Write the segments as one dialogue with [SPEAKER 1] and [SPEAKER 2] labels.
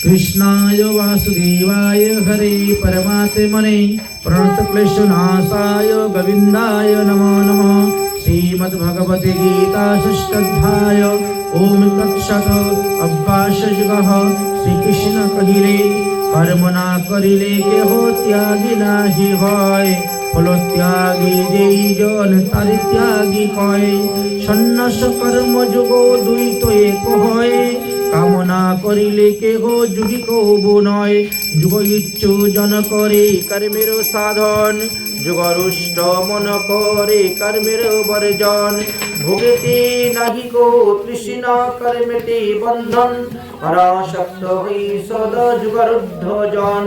[SPEAKER 1] कृष्णाय वासुदेवाय हरे परमात्मने प्रणतक्लेशनाशाय गोविन्दाय नमो नमः। श्रीमद्भगवते गीता षष्ठाध्याय। ओम तत्सत्। अव्यासयुगः। श्रीकृष्ण कहिले कर्म ना करिले केह त्यागी नाहि হয়, फल त्यागी যেই জন তার ত্যাগী কয়। সন্ন্যাস কর্ম যোগ দুই তো এক হয়, কামনা করিলে কেহ যোগী কবু নয়। যোগ ইচ্ছু জন করে কর্মের সাধন, যোগরুষ্ট মন করে কর্মের বর্জন। ভোগেতে নাহি গো তৃষ্ণা কর্মেতে বন্ধন, পরাশক্ত হই সদা যুগরুদ্ধ জন।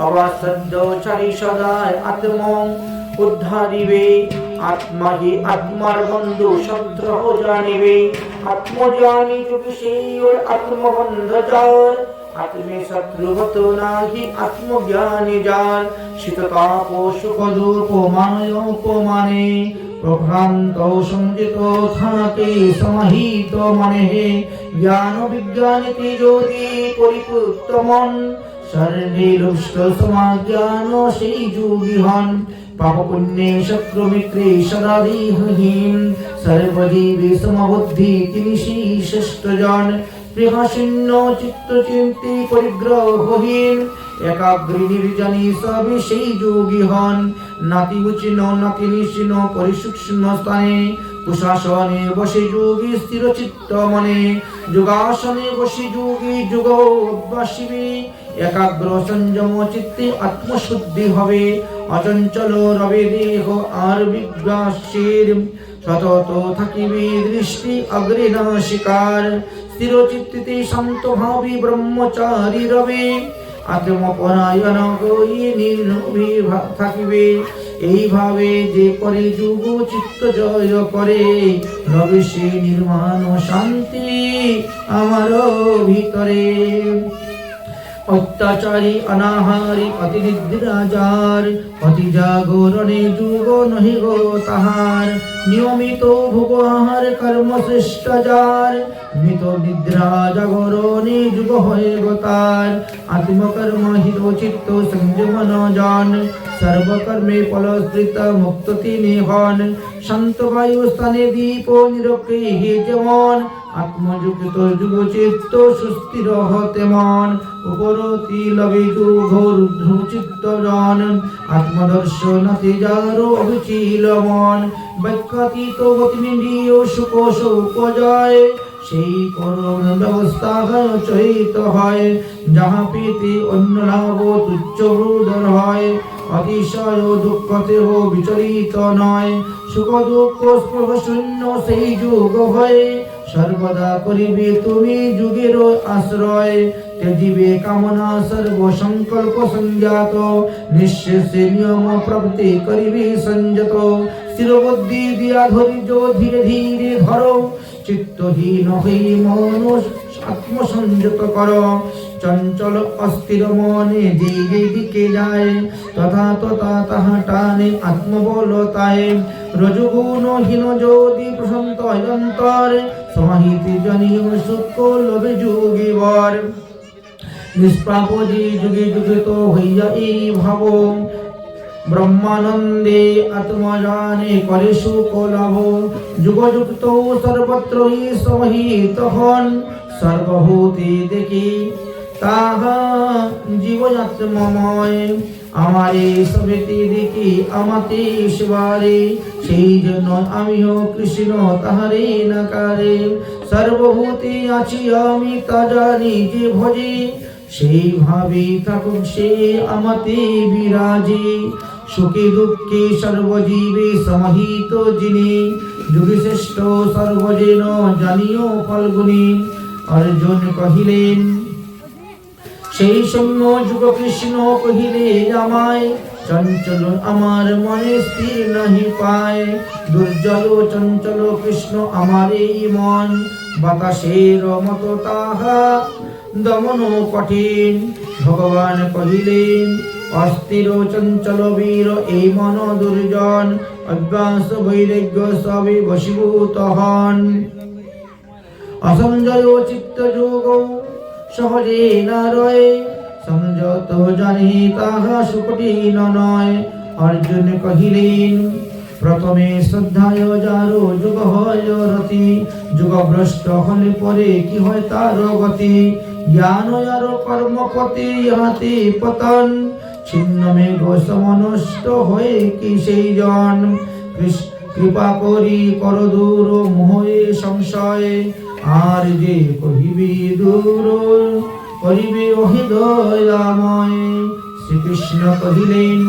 [SPEAKER 1] অবাসদ্য ছাড়ি সদায় আত্ম উদ্ধারিবে, আত্মা হি আত্মার বন্ধু শত্রু জানিবে। আত্মজ্ঞানী যোগী সেই আত্মবন্ধ যার, আত্মে শত্রুগত নাহি আত্মজ্ঞানী যার। শীততাপ সুখ দুঃখ মানোপমানে, প্রভ্রান্ত সংযত থাকে সমাহিত মনে। জ্ঞান বিজ্ঞানীতে যদি পরিপুক্ত মন, সর্বে লুষ্ট সমাজ্ঞান সেই যোগী হন। পাপ পুণ্যে শত্রু মিত্রে সদাদিহীন, সর্বজীবে সমবুদ্ধি তিনি সেই শ্রেষ্ঠ জন। প্রিয়শূন্য চিত্ত চিন্তি পরিগ্রহহীন, একাগ্রী নির্জনী সবে সেই যোগী হন। নাতি উচিন নাতি নিশিন পরিসূক্ষ্ম স্থানে, কুশাসনে বসে যোগী স্থির চিত্ত মনে। যোগাসনে বসে যোগী যোগ অভ্যাসিবে, একাগ্র সংযম চিত্তে আত্মশুদ্ধি হবে। অচঞ্চল রবে দেহ আর বিজ্ঞাসের, সতত থাকিবে দৃষ্টি অগ্রে না শিকার। স্থির চিত্তে শান্ত ভাবে ব্রহ্মচারী রবে, আত্মপরায়ণ হয়ে নির্ভীক থাকিবে। এইভাবে যে করে যোগ চিত্ত জয় করে, রবে সে নির্মাণ শান্তি আমার ভিতরে। অত্যাচারী অনাহারী অতি নিদ্রাজার, অতি জাগরণে যুগ নহি গো তাহার। নিয়মিত ভোগ আহার কর্ম শ্রেষ্ঠ যার, মৃত নিদ্রা জাগরণে যুগ হয়ে গো তার। আত্মকর্ম হিত চিত্ত সংযমন জন, সর্বকর্মে ফলশ্রিত মুক্ত তিনি হন। শান্ত বায়ু স্থানে দীপ নিরক্ষে হে যেমন, আত্মযুক্ত যুগ চিত্ত সুস্থির হতে মন। উপরতি লবে যুগ রুদ্ধ চিত্ত জন, আত্মদর্শনাতে যার অবিচল মন। বাক্যাতীত গতিমিন্দ্রিয় সুখ শৌক জয়, সেই পরম ব্যবস্থা চরিত হয়। যাহা পেতে অন্য লাভ তুচ্ছ ব্রুদর হয়, অতিশয় দুঃখতেহ বিচলিত নয়। সুখ দুঃখ স্পৃহ শূন্য সেই যুগ ভয়ে, সর্বদা করিবে তুমি যুগের আশ্রয়। ত্যাজিবে কামনা সর্ব সংকল্প সংজাত, নিঃশেষে নিয়ম প্রাপ্তি করিবে সংযত। স্থিরবুদ্ধি দিয়া ধৈর্য ধীরে ধীরে ধরো, চিত্তহীন হই মন আত্মসংযত কর। চঞ্চল অস্থির মনে যে দিকে যায়, তথা তথা তাহা টানে আত্মবলতায়। রজগুণহীন যদি প্রশান্ত অন্তর, সমাহিত জনীয় সুখ লবে যোগীবর। নিষ্প্রাপ যে যুগে যুগে তো হইয়া এই ভাব, ব্রহ্মানন্দে আত্মজানে করে সুখ লাভ। যুগযুক্ত সর্বত্রই সমাহিত হন, সর্বভূতে দেখি তাহা জীবাত্মময়। আমারে সবেতে দেখি আমাতে ঈশ্বরে, সেই জন্য আমিও কৃষ্ণ তাহারে নাকারে। সর্বভূতে আছি আমি তা জানি যে ভজে, সেই ভাবে থাকুক সে আমাতে বিরাজে। সুখে দুঃখে সর্বজীবে সমাহিত যিনি, যুগে শ্রেষ্ঠ সর্বজেন জানিও ফলগুনি। অর্জুন কহিলেন সেই সৌম্য যুগ কৃষ্ণ কহিলে আমায়, চঞ্চল আমার মনে স্থির নাহি পায়। দুর্জল চঞ্চল কৃষ্ণ আমার এই মন, বাতাসের মতো তাহা দমন কঠিন। ভগবান কহিলেন অস্থির চঞ্চল বীর এই মন দুর্জন, অভ্যাস বৈরাগ্য সবে বশীভূত হন। অসঞ্জয় চিত্ত যোগ সহজে না রয়, সংযত জানি তাহা সুকঠিন নয়। অর্জুন কহিলেন, প্রথমে শ্রদ্ধায় যারো যুগ হয় রতি, যুগভ্রষ্ট হলে পরে কি হয় তার গতি। জ্ঞান আর কর্মপতি ইহাতে পতন, ছিন্ন মেঘ সমনষ্ট হয়ে কি সেই জন। কৃপা করি কর দূর মোহে সংশয়, আর যে কহিবি দূর করিবে অহিদয়াময়। শ্রীকৃষ্ণ কহিলেন,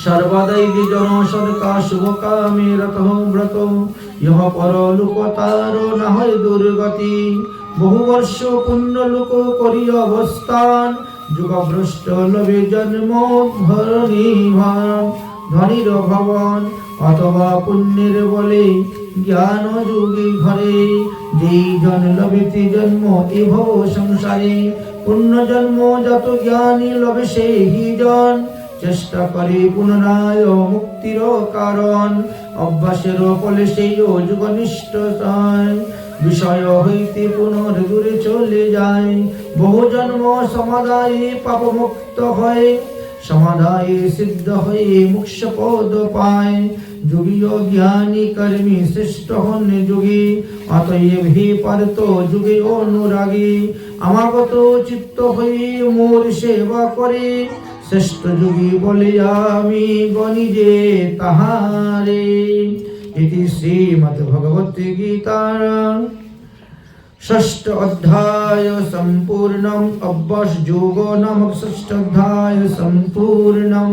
[SPEAKER 1] সর্বদাই বিজন সদকা শুভ কামে রত ব্রত, ইহ পরলোক তার না হয় দুর্গতি। বহু বর্ষ পুণ্য লোক করি অবস্থান, যুগভ্রষ্ট লবে জন্ম ধরণী ধনির ভবন। অথবা পুণ্যের বলে জ্ঞান যোগী ঘরে, যেই জন লবেতে জন্ম এ ভব সংসারে। পুণ্য জন্ম যত জ্ঞানী লবে সেই জন, চেষ্টা করে পুনরায় মুক্তির কারণ। অভ্যাসের ফলে সেই যুগনিষ্ঠ বিষয় হইতে পুনর্দূরে চলে যায়। বহু জন্ম সমাদায়ে পাপ মুক্ত হয়, সমাদায়ে সিদ্ধ হয়ে মোক্ষ পদ পায়। যোগী ও জ্ঞানী কর্মী শ্রেষ্ঠ হন যোগী, অতএব হে পার্থ যুগে অনুরাগী। আমাগত চিত্ত হয়ে মোর সেবা করে, শ্রেষ্ঠ যোগী বলে আমি গণি যে তাহারে। ইতি শ্রীমদ্ ভগবত গীতার ষষ্ঠ অধ্যায় সম্পূর্ণম। অভ্যাস যোগ নামক ষষ্ঠ অধ্যায় সম্পূর্ণম।